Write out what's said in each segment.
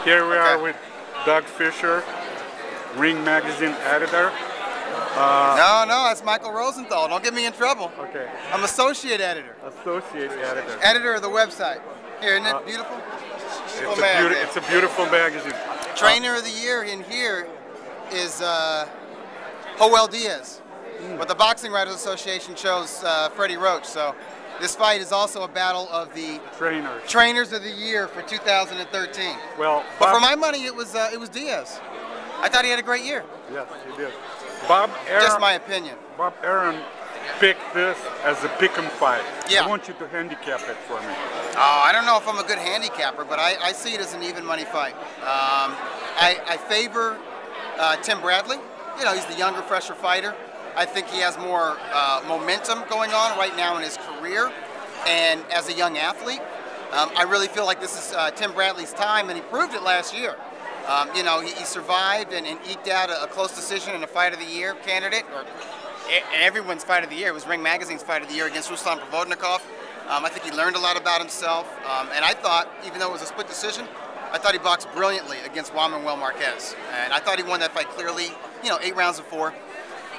Here we are with Doug Fisher, Ring Magazine editor. No, that's Michael Rosenthal. Don't get me in trouble. Okay. I'm associate editor. Associate editor. Editor of the website. Here, isn't it beautiful? It's a beautiful magazine. Trainer of the year in here is Joel Diaz. But the Boxing Writers Association chose Freddie Roach. So this fight is also a battle of the trainers of the year for 2013. Well, but for my money, it was Diaz. I thought he had a great year. Yes, he did. Bob Aaron, just my opinion. Bob Aaron picked this as a pick'em fight. Yeah. I want you to handicap it for me. Oh, I don't know if I'm a good handicapper, but I see it as an even money fight. I favor Tim Bradley. You know, he's the younger, fresher fighter. I think he has more momentum going on right now in his career and as a young athlete. I really feel like this is Tim Bradley's time, and he proved it last year. You know, he survived and eked out a close decision in a Fight of the Year candidate, or everyone's Fight of the Year. It was Ring Magazine's Fight of the Year against Ruslan Provodnikov. I think he learned a lot about himself, and I thought, even though it was a split decision, I thought he boxed brilliantly against Juan Manuel Marquez. And I thought he won that fight clearly, you know, 8 rounds to 4.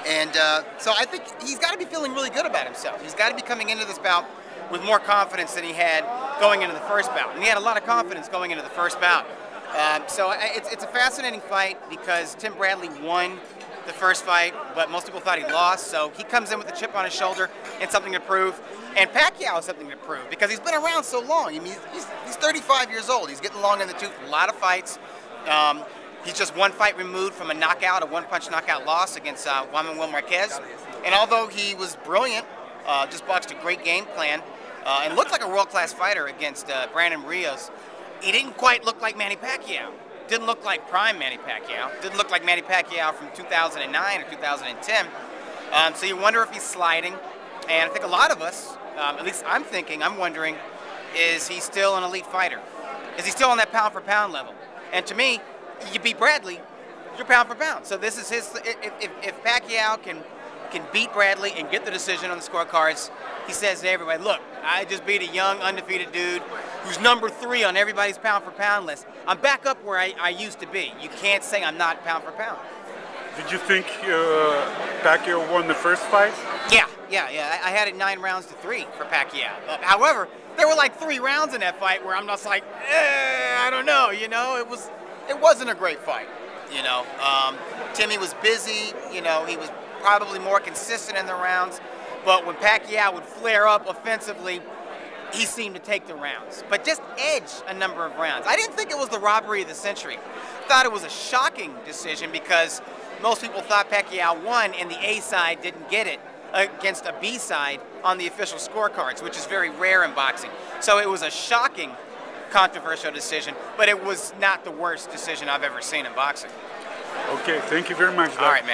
And so I think he's got to be feeling really good about himself. He's got to be coming into this bout with more confidence than he had going into the first bout. And he had a lot of confidence going into the first bout. So it's a fascinating fight because Tim Bradley won the first fight, but most people thought he lost. So he comes in with a chip on his shoulder and something to prove. And Pacquiao has something to prove because he's been around so long. I mean, he's 35 years old. He's getting long in the tooth. A lot of fights. He's just one fight removed from a knockout, a one-punch knockout loss against Juan Manuel Marquez. And although he was brilliant, just boxed a great game plan, and looked like a world-class fighter against Brandon Rios, he didn't quite look like Manny Pacquiao. Didn't look like prime Manny Pacquiao. Didn't look like Manny Pacquiao from 2009 or 2010. So you wonder if he's sliding. And I think a lot of us, at least I'm wondering, is he still an elite fighter? Is he still on that pound-for-pound level? And to me, you beat Bradley, you're pound for pound. So this is his. If Pacquiao can beat Bradley and get the decision on the scorecards, he says to everybody, "Look, I just beat a young, undefeated dude who's number 3 on everybody's pound for pound list. I'm back up where I used to be. You can't say I'm not pound for pound." Did you think Pacquiao won the first fight? Yeah. I had it 9 rounds to 3 for Pacquiao. However, there were like 3 rounds in that fight where I'm just like, I don't know. You know, it wasn't a great fight, you know. Timmy was busy, you know, he was probably more consistent in the rounds, but when Pacquiao would flare up offensively, he seemed to take the rounds, but just edge a number of rounds. I didn't think it was the robbery of the century. Thought it was a shocking decision because most people thought Pacquiao won and the A side didn't get it against a B side on the official scorecards, which is very rare in boxing. So it was a shocking, controversial decision, but it was not the worst decision I've ever seen in boxing. Okay, thank you very much, Doug. All right, man.